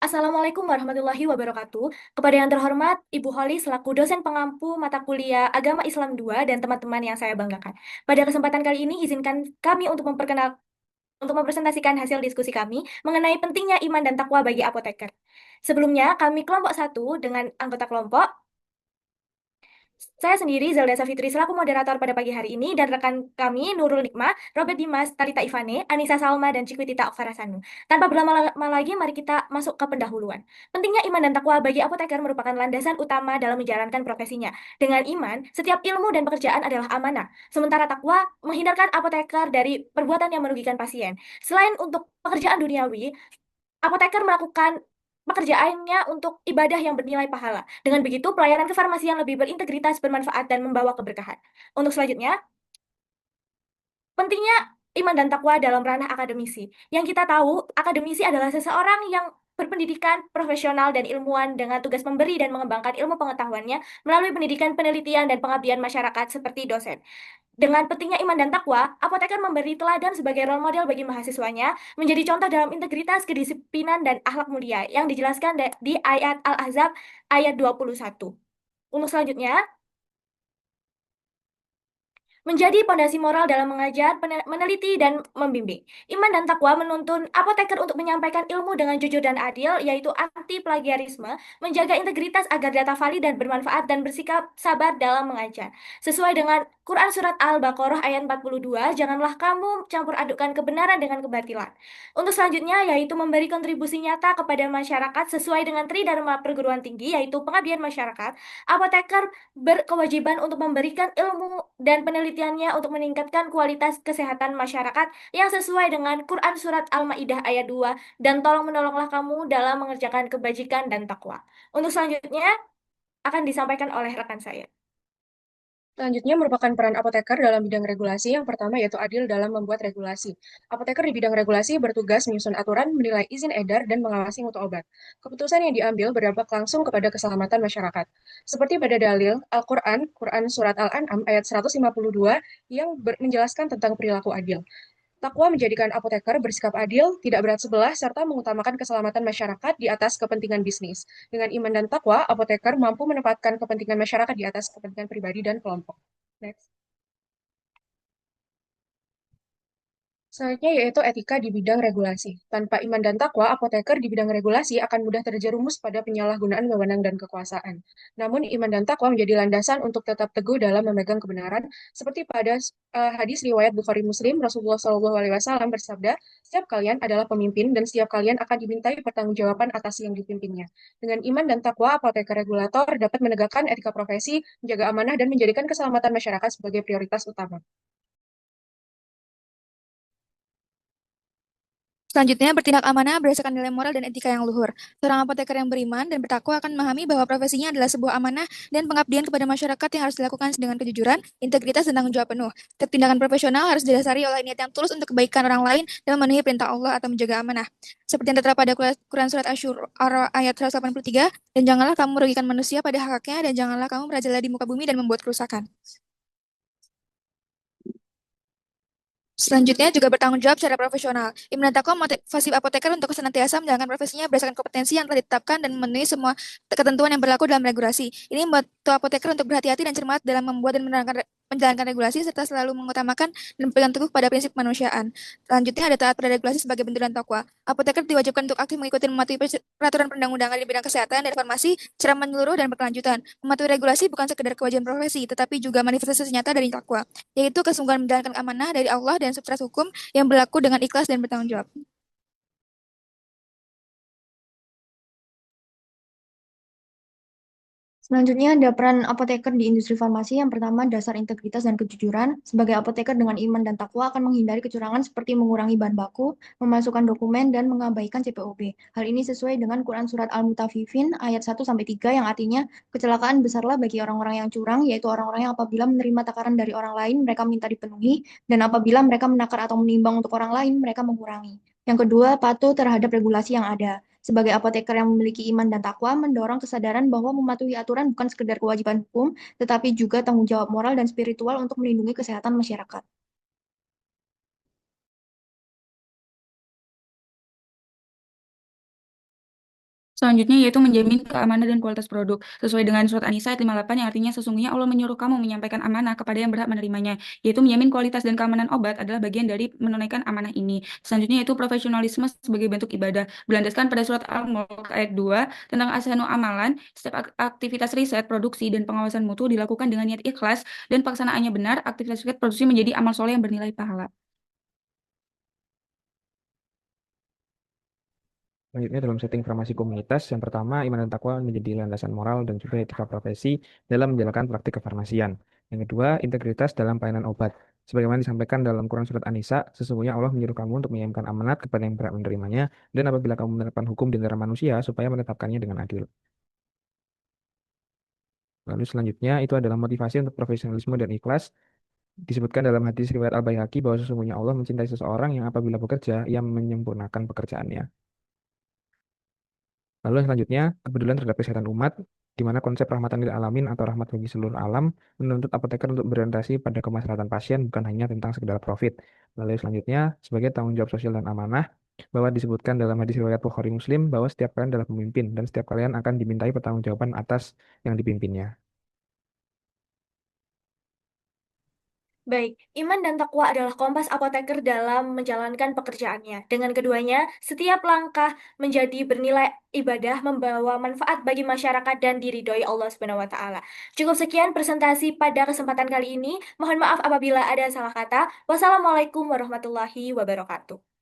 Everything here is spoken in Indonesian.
Assalamualaikum warahmatullahi wabarakatuh. Kepada yang terhormat, Ibu Holly selaku dosen pengampu mata kuliah Agama Islam 2 dan teman-teman yang saya banggakan. Pada kesempatan kali ini, izinkan kami untuk mempresentasikan hasil diskusi kami mengenai pentingnya iman dan takwa bagi apoteker. Sebelumnya, kami kelompok satu dengan anggota kelompok saya sendiri, Zelda Safitri, selaku moderator pada pagi hari ini, dan rekan kami, Nurul Nikmah, Robert Dimas, Talita Ivane, Anissa Salma, dan Cikwitita Okfarasanu. Tanpa berlama-lama lagi, mari kita masuk ke pendahuluan. Pentingnya iman dan takwa bagi apoteker merupakan landasan utama dalam menjalankan profesinya. Dengan iman, setiap ilmu dan pekerjaan adalah amanah. Sementara takwa menghindarkan apoteker dari perbuatan yang merugikan pasien. Selain untuk pekerjaan duniawi, apoteker melakukan pekerjaannya untuk ibadah yang bernilai pahala. Dengan begitu, pelayanan kefarmasian lebih berintegritas, bermanfaat, dan membawa keberkahan. Untuk selanjutnya, pentingnya iman dan takwa dalam ranah akademisi. Yang kita tahu, akademisi adalah seseorang yang berpendidikan, profesional, dan ilmuwan dengan tugas memberi dan mengembangkan ilmu pengetahuannya melalui pendidikan, penelitian, dan pengabdian masyarakat seperti dosen. Dengan pentingnya iman dan takwa, apoteker memberi teladan sebagai role model bagi mahasiswanya, menjadi contoh dalam integritas, kedisiplinan, dan akhlak mulia yang dijelaskan di ayat Al-Ahzab ayat 21. Untuk selanjutnya, menjadi pondasi moral dalam mengajar, meneliti, dan membimbing. Iman dan takwa menuntun apoteker untuk menyampaikan ilmu dengan jujur dan adil, yaitu anti plagiarisme, menjaga integritas agar data valid dan bermanfaat, dan bersikap sabar dalam mengajar. Sesuai dengan Quran Surat Al-Baqarah ayat 42, janganlah kamu campur adukan kebenaran dengan kebatilan. Untuk selanjutnya, yaitu memberi kontribusi nyata kepada masyarakat sesuai dengan Tridharma Perguruan Tinggi, yaitu pengabdian masyarakat. Apoteker berkewajiban untuk memberikan ilmu dan penelitiannya untuk meningkatkan kualitas kesehatan masyarakat yang sesuai dengan Quran Surat Al-Ma'idah ayat 2 dan tolong menolonglah kamu dalam mengerjakan kebajikan dan takwa. Untuk selanjutnya akan disampaikan oleh rekan saya. Selanjutnya merupakan peran apoteker dalam bidang regulasi. Yang pertama yaitu adil dalam membuat regulasi. Apoteker di bidang regulasi bertugas menyusun aturan, menilai izin edar, dan mengawasi mutu obat. Keputusan yang diambil berdampak langsung kepada keselamatan masyarakat. Seperti pada dalil Al-Quran, Quran Surat Al-An'am ayat 152 yang menjelaskan tentang perilaku adil. Takwa menjadikan apoteker bersikap adil, tidak berat sebelah, serta mengutamakan keselamatan masyarakat di atas kepentingan bisnis. Dengan iman dan takwa, apoteker mampu menempatkan kepentingan masyarakat di atas kepentingan pribadi dan kelompok. Next. Selanjutnya yaitu etika di bidang regulasi. Tanpa iman dan takwa, apoteker di bidang regulasi akan mudah terjerumus pada penyalahgunaan wewenang dan kekuasaan. Namun iman dan takwa menjadi landasan untuk tetap teguh dalam memegang kebenaran, seperti pada hadis riwayat Bukhari Muslim, Rasulullah SAW bersabda, setiap kalian adalah pemimpin dan setiap kalian akan dimintai pertanggungjawaban atas yang dipimpinnya. Dengan iman dan takwa, apoteker regulator dapat menegakkan etika profesi, menjaga amanah, dan menjadikan keselamatan masyarakat sebagai prioritas utama. Selanjutnya, bertindak amanah berdasarkan nilai moral dan etika yang luhur. Seorang apoteker yang beriman dan bertakwa akan memahami bahwa profesinya adalah sebuah amanah dan pengabdian kepada masyarakat yang harus dilakukan dengan kejujuran, integritas, dan tanggung jawab penuh. Setiap tindakan profesional harus didasari oleh niat yang tulus untuk kebaikan orang lain dan memenuhi perintah Allah atau menjaga amanah. Seperti yang tertera pada Quran Surat Asy-Syu'ara ayat 183, dan janganlah kamu merugikan manusia pada hak-haknya, dan janganlah kamu merajalela di muka bumi dan membuat kerusakan. Selanjutnya juga bertanggung jawab secara profesional. Imunitakom motivasi apoteker untuk senantiasa menjalankan profesinya berdasarkan kompetensi yang telah ditetapkan dan memenuhi semua ketentuan yang berlaku dalam regulasi. Ini membuat apoteker untuk berhati-hati dan cermat dalam membuat dan menjalankan regulasi serta selalu mengutamakan dan berpegang teguh pada prinsip kemanusiaan. Selanjutnya ada taat pada regulasi sebagai bentuk dan takwa. Apoteker diwajibkan untuk aktif mengikuti dan mematuhi peraturan perundang-undangan di bidang kesehatan dan farmasi secara menyeluruh dan berkelanjutan. Mematuhi regulasi bukan sekedar kewajiban profesi, tetapi juga manifestasi nyata dari takwa, yaitu kesungguhan menjalankan amanah dari Allah dan substrat hukum yang berlaku dengan ikhlas dan bertanggung jawab. Selanjutnya ada peran apoteker di industri farmasi. Yang pertama, dasar integritas dan kejujuran. Sebagai apoteker dengan iman dan takwa akan menghindari kecurangan seperti mengurangi bahan baku, memasukkan dokumen, dan mengabaikan CPOB. Hal ini sesuai dengan Quran Surat Al-Mutaffifin ayat 1-3 yang artinya kecelakaan besarlah bagi orang-orang yang curang, yaitu orang-orang yang apabila menerima takaran dari orang lain, mereka minta dipenuhi, dan apabila mereka menakar atau menimbang untuk orang lain, mereka mengurangi. Yang kedua, patuh terhadap regulasi yang ada. Sebagai apoteker yang memiliki iman dan takwa, mendorong kesadaran bahwa mematuhi aturan bukan sekedar kewajiban hukum, tetapi juga tanggung jawab moral dan spiritual untuk melindungi kesehatan masyarakat. Selanjutnya yaitu menjamin keamanan dan kualitas produk. Sesuai dengan surat An-Nisa ayat 58 yang artinya sesungguhnya Allah menyuruh kamu menyampaikan amanah kepada yang berhak menerimanya. Yaitu menjamin kualitas dan keamanan obat adalah bagian dari menunaikan amanah ini. Selanjutnya yaitu profesionalisme sebagai bentuk ibadah. Berlandaskan pada surat Al-Mulk ayat 2 tentang ahsanu amalan, setiap aktivitas riset, produksi, dan pengawasan mutu dilakukan dengan niat ikhlas dan pelaksanaannya benar, aktivitas riset produksi menjadi amal soleh yang bernilai pahala. Selanjutnya dalam setting farmasi komunitas, yang pertama iman dan takwa menjadi landasan moral dan juga etika profesi dalam menjalankan praktik kefarmasian. Yang kedua, integritas dalam pelayanan obat. Sebagaimana disampaikan dalam Quran Surat An-Nisa, sesungguhnya Allah menyuruh kamu untuk mengirimkan amanat kepada yang berhak menerimanya, dan apabila kamu menetapkan hukum di antara manusia, supaya menetapkannya dengan adil. Lalu selanjutnya, itu adalah motivasi untuk profesionalisme dan ikhlas. Disebutkan dalam hadis riwayat Al-Baihaqi bahwa sesungguhnya Allah mencintai seseorang yang apabila bekerja, ia menyempurnakan pekerjaannya. Lalu yang selanjutnya, kepedulian terhadap kesehatan umat, di mana konsep rahmatan lil alamin atau rahmat bagi seluruh alam menuntut apoteker untuk berorientasi pada kemaslahatan pasien, bukan hanya tentang sekedar profit. Lalu selanjutnya, sebagai tanggung jawab sosial dan amanah, bahwa disebutkan dalam hadis riwayat Bukhari Muslim bahwa setiap kalian adalah pemimpin dan setiap kalian akan dimintai pertanggungjawaban atas yang dipimpinnya. Baik, iman dan takwa adalah kompas apoteker dalam menjalankan pekerjaannya. Dengan keduanya, setiap langkah menjadi bernilai ibadah, membawa manfaat bagi masyarakat dan diridhoi Allah Subhanahu wa taala. Cukup sekian presentasi pada kesempatan kali ini. Mohon maaf apabila ada salah kata. Wassalamualaikum warahmatullahi wabarakatuh.